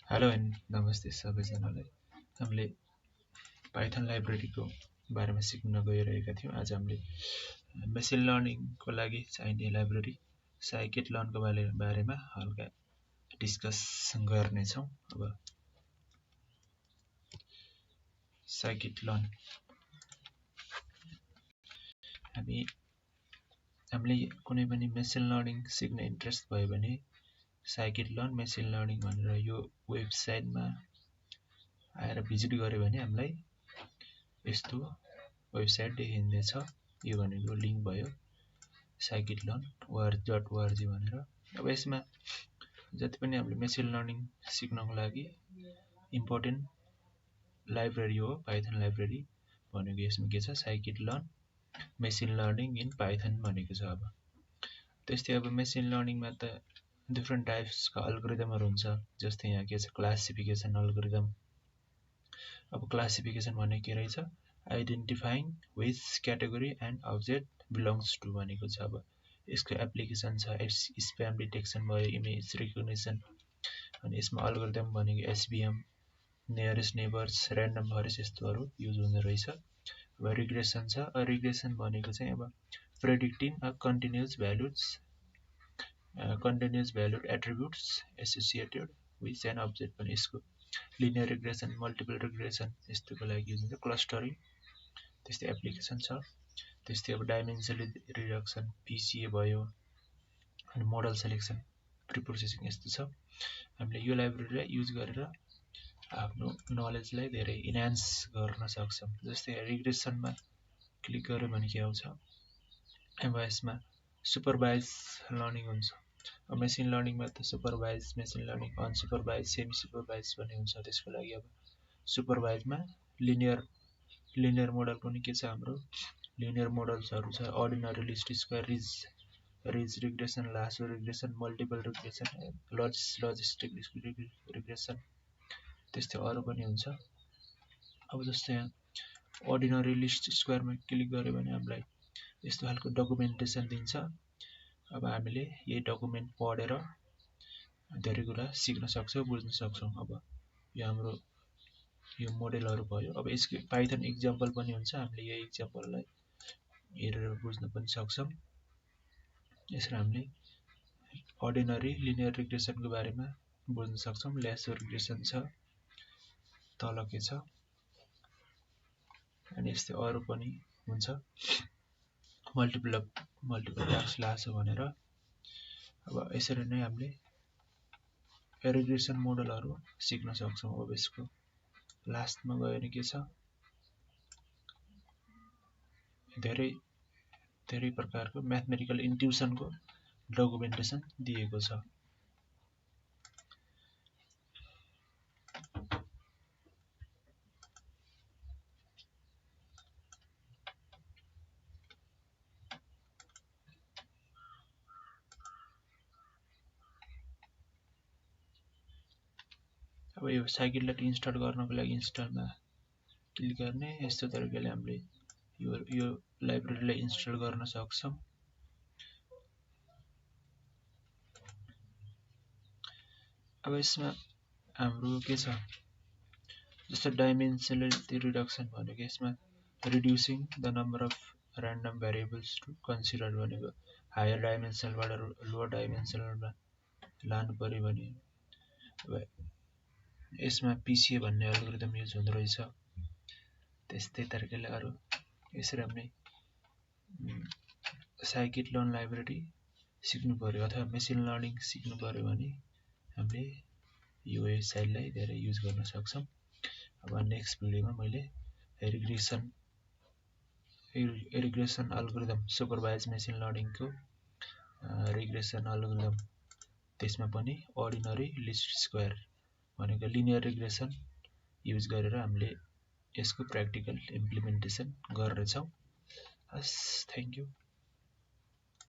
Hello and नमस्ते सबैजनालाई। हामीले पाइथन लाइब्रेरीको बारेमा सिक्न गइरहेका थियौँ। आज हामीले मेसिन लर्निङको लागि चाहिने लाइब्रेरी साइकिट-लर्नको बारेमा हल्का डिस्कस गर्नेछौँ। अब साइकिट-लर्न हामीले कुनै पनि मेसिन लर्निङ सिक्न इन्ट्रेस्ट भयो भने साइकिट-लर्न मेसिन लर्निङ भनेर यो वेबसाइटमा आएर भिजिट गर्यो भने हामीलाई यस्तो वेबसाइट देखिँदैछ। यो भनेको लिङ्क भयो scikit-learn.org भनेर। अब यसमा जति पनि हामीले मेसिन लर्निङ सिक्नको लागि इम्पोर्टेन्ट लाइब्रेरी हो पाइथन लाइब्रेरी भनेको। यसमा के छ, scikit-learn machine learning in Python भनेको छ। अब त्यस्तै अब मेसिन लर्निङमा त डिफ्रेन्ट टाइप्सका अल्गोरिदमहरू हुन्छ। जस्तै यहाँ के छ, क्लासिफिकेसन अल्गोरिदम। अब क्लासिफिकेसन भने के रहेछ, identifying which category and object belongs to भनेको छ। अब यसको एप्लिकेसन छ स्प्याम डिटेक्सन भयो, इमेज रिकग्निसन। अनि यसमा अल्गोरिदम भनेको SVM, nearest neighbours, random forest यस्तोहरू युज हुँदो रहेछ। अब रिग्रेसन छ। रिग्रेसन भनेको चाहिँ अब predicting a continuous valued attributes associated with an object भने यसको लिनियर रिग्रेसन, मल्टिपल रिग्रेसन यस्तोको लागि युज हुन्छ। क्लस्टरिङ त्यस्तै एप्लिकेसन छ। त्यस्तै अब डाइमेन्सनल रिडक्सन पिसिए भयो, अनि मोडल सेलेक्सन, प्रिप्रोसेसिङ यस्तो छ। हामीले यो लाइब्रेरीलाई युज गरेर आफ्नो नलेजलाई धेरै इन्हान्स गर्न सक्छौँ। जस्तै रिग्रेसनमा क्लिक गर्यो भने के आउँछ, अब यसमा सुपरभाइज लर्निङ हुन्छ। अब मेसिन लर्निङमा त supervised machine learning, unsupervised, semi supervised भन्ने हुन्छ। त्यसको लागि अब सुपरभाइजमा लिनियर मोडल पनि के छ, हाम्रो लिनियर मोडल्सहरू छ। Ordinary least square, ridge regression, lasso regression, multiple regression, logistic regression त्यस्तै अरू पनि हुन्छ। अब जस्तै यहाँ अर्डिनरी लिस्ट स्क्वायरमा क्लिक गर्यो भने हामीलाई यस्तो खालको डकुमेन्टेसन दिन्छ। अब हामीले यही डकुमेन्ट पढेर धेरै कुरा सिक्न सक्छौँ, बुझ्न सक्छौँ। अब यो हाम्रो यो मोडेलहरू भयो। अब यसको पाइथन इक्जाम्पल पनि हुन्छ। हामीले यही इक्जाम्पललाई हेरेर बुझ्न पनि सक्छौँ। यसरी हामीले अर्डिनरी लिनियर रिग्रेसनको बारेमा बुझ्न सक्छौँ। ल्यासो रिग्रेसन छ, तल के छ, अनि यस्तै अरू पनि हुन्छ। मल्टिपल टास्क लासो भनेर। अब यसरी नै हामीले रिग्रेसन मोडलहरू सिक्न सक्छौँ। अब यसको लास्टमा गयो भने के छ, धेरै प्रकारको म्याथमेटिकल इन्ट्युसनको डकुमेन्टेसन दिएको छ। अब यो साइकिट-लर्न इन्स्टल गर्नको लागि इन्स्टलमा क्लिक गर्ने। यस्तो तरिकाले हामीले यो लाइब्रेरीलाई इन्स्टल गर्न सक्छौँ। अब यसमा हाम्रो के छ, जस्तो डाइमेन्सनलिटी रिडक्सन भनेको यसमा reducing the number of random variables to consider भनेको हायर डाइमेन्सनलबाट लोवर डाइमेन्सनलमा लानु पर्यो भने अब यसमा पिसिए भन्ने अल्गोरिदम युज हुँदो रहेछ। त्यस्तै तरिकाले अरू यसरी हामीले साइकिट-लर्न लाइब्रेरी सिक्नु पर्यो अथवा मेसिन लर्निङ सिक्नु पर्यो भने हामीले यो वेबसाइटलाई धेरै युज गर्न सक्छौँ। अब नेक्स्ट भिडियोमा मैले रिग्रेसन अल्गोरिदम, सुपरभाइज मेसिन लर्निङको रिग्रेसन अल्गोरिदम, त्यसमा पनि अर्डिनरी लिस्ट स्क्वायर भनेको लिनियर रिग्रेसन युज गरेर हामीले यसको प्र्याक्टिकल इम्प्लिमेन्टेसन गर्नेछौँ। हस्, थ्याङ्क यू।